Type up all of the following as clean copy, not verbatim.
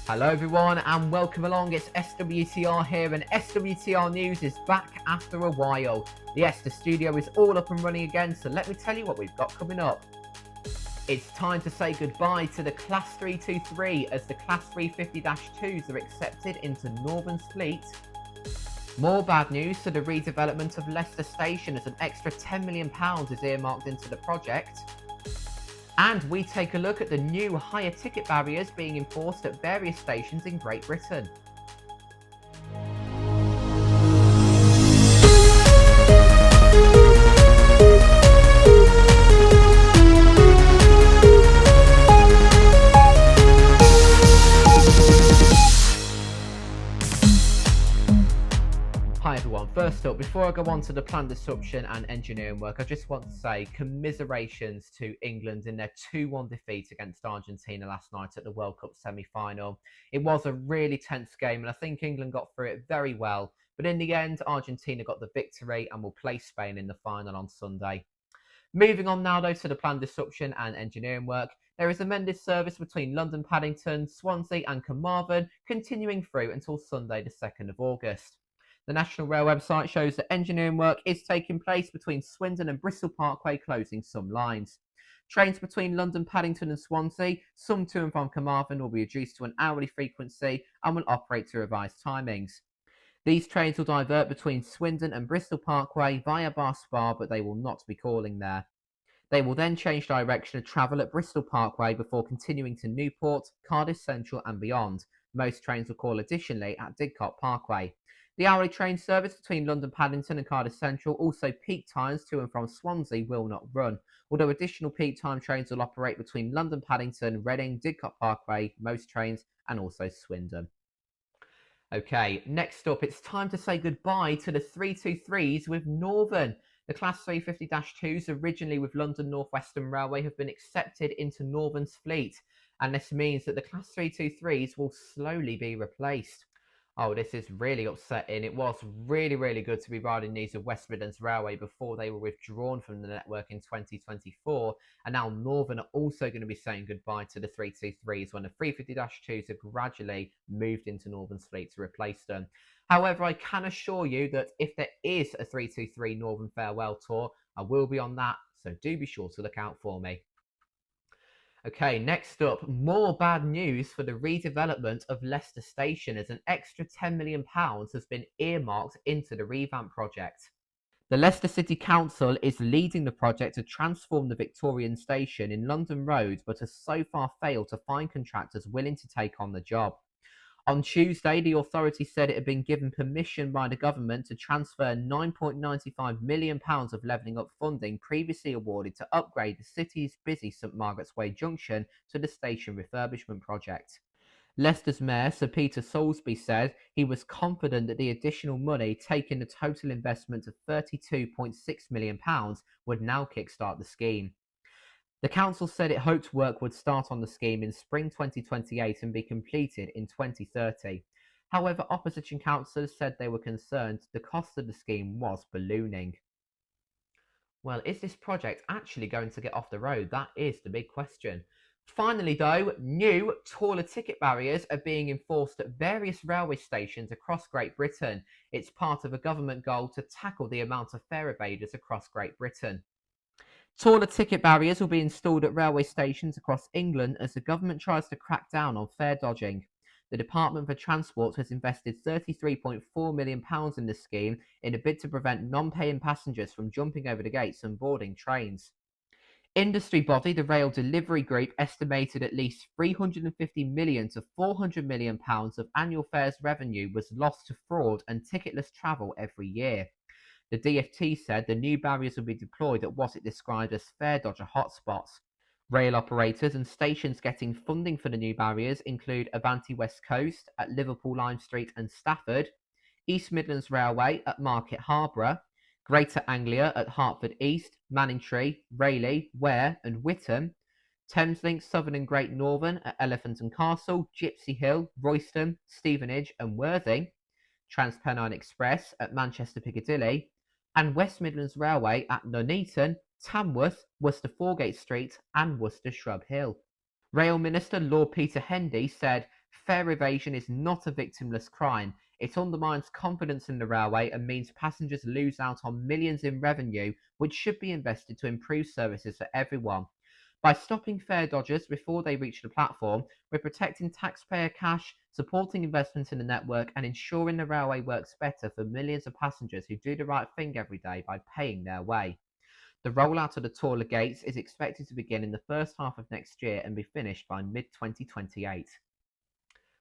Hello everyone and welcome along, it's SWTR here, and SWTR News is back after a while. Yes, the studio is all up and running again, so let me tell you what we've got coming up. It's time to say goodbye to the Class 323 as the Class 350-2s are accepted into Northern's fleet. More bad news for the redevelopment of Leicester Station as an extra £10 million is earmarked into the project. And we take a look at the new higher ticket barriers being enforced at various stations in Great Britain. Hi everyone, first up, before I go on to the planned disruption and engineering work, I just want to say commiserations to England in their 2-1 defeat against Argentina last night at the World Cup semi-final. It was a really tense game and I think England got through it very well, but in the end Argentina got the victory and will play Spain in the final on Sunday. Moving on now though to the planned disruption and engineering work, there is amended service between London Paddington, Swansea and Carmarthen continuing through until Sunday the 2nd of August. The National Rail website shows that engineering work is taking place between Swindon and Bristol Parkway, closing some lines. Trains between London, Paddington and Swansea, some to and from Carmarthen, will be reduced to an hourly frequency and will operate to revised timings. These trains will divert between Swindon and Bristol Parkway via Bar Spa, but they will not be calling there. They will then change direction and travel at Bristol Parkway before continuing to Newport, Cardiff Central and beyond. Most trains will call additionally at Didcot Parkway. The hourly train service between London Paddington and Cardiff Central, also peak times to and from Swansea, will not run, although additional peak time trains will operate between London Paddington, Reading, Didcot Parkway, most trains and also Swindon. Okay, next up, it's time to say goodbye to the 323s with Northern. The Class 350-2s, originally with London North Western Railway, have been accepted into Northern's fleet, and this means that the Class 323s will slowly be replaced. Oh, this is really upsetting. It was really good to be riding these with West Midlands Railway before they were withdrawn from the network in 2024. And now Northern are also going to be saying goodbye to the 323s when the 350-2s are gradually moved into Northern's fleet to replace them. However, I can assure you that if there is a 323 Northern farewell tour, I will be on that, so do be sure to look out for me. Okay, next up, more bad news for the redevelopment of Leicester Station as an extra £10 million has been earmarked into the revamp project. The Leicester City Council is leading the project to transform the Victorian station in London Road, but has so far failed to find contractors willing to take on the job. On Tuesday, the authority said it had been given permission by the government to transfer £9.95 million of levelling up funding previously awarded to upgrade the city's busy St Margaret's Way junction to the station refurbishment project. Leicester's Mayor Sir Peter Soulsby said he was confident that the additional money, taking the total investment of £32.6 million, would now kickstart the scheme. The council said it hoped work would start on the scheme in spring 2028 and be completed in 2030. However, opposition councillors said they were concerned the cost of the scheme was ballooning. Well, is this project actually going to get off the road? That is the big question. Finally though, new, taller ticket barriers are being enforced at various railway stations across Great Britain. It's part of a government goal to tackle the amount of fare evaders across Great Britain. Taller ticket barriers will be installed at railway stations across England as the government tries to crack down on fare dodging. The Department for Transport has invested £33.4 million in the scheme in a bid to prevent non-paying passengers from jumping over the gates and boarding trains. Industry body, the Rail Delivery Group, estimated at least £350 million to £400 million of annual fares revenue was lost to fraud and ticketless travel every year. The DFT said the new barriers will be deployed at what it described as fare dodger hotspots. Rail operators and stations getting funding for the new barriers include Avanti West Coast at Liverpool Lime Street and Stafford, East Midlands Railway at Market Harborough, Greater Anglia at Hertford East, Manningtree, Rayleigh, Ware and Witham, Thameslink Southern and Great Northern at Elephant and Castle, Gypsy Hill, Royston, Stevenage and Worthing, Transpennine Express at Manchester Piccadilly, and West Midlands Railway at Nuneaton, Tamworth, Worcester Foregate Street and Worcester Shrub Hill. Rail Minister Lord Peter Hendy said Fare evasion is not a victimless crime. It undermines confidence in the railway and means passengers lose out on millions in revenue, which should be invested to improve services for everyone. By stopping fare dodgers before they reach the platform, we're protecting taxpayer cash, supporting investment in the network, and ensuring the railway works better for millions of passengers who do the right thing every day by paying their way. The rollout of the taller gates is expected to begin in the first half of next year and be finished by mid-2028.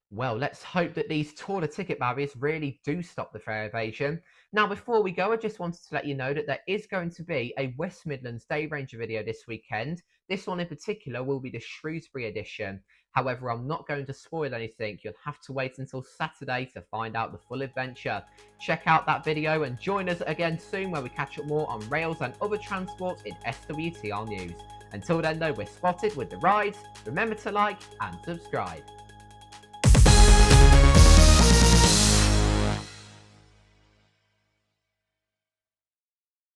Well, let's hope that these taller ticket barriers really do stop the fare evasion. Now, before we go, I just wanted to let you know that there is going to be a West Midlands Day Ranger video this weekend. This one in particular will be the Shrewsbury edition. However, I'm not going to spoil anything. You'll have to wait until Saturday to find out the full adventure. Check out that video and join us again soon where we catch up more on rails and other transport in SWTR news. Until then though, we're spotted with the rides. Remember to like and subscribe.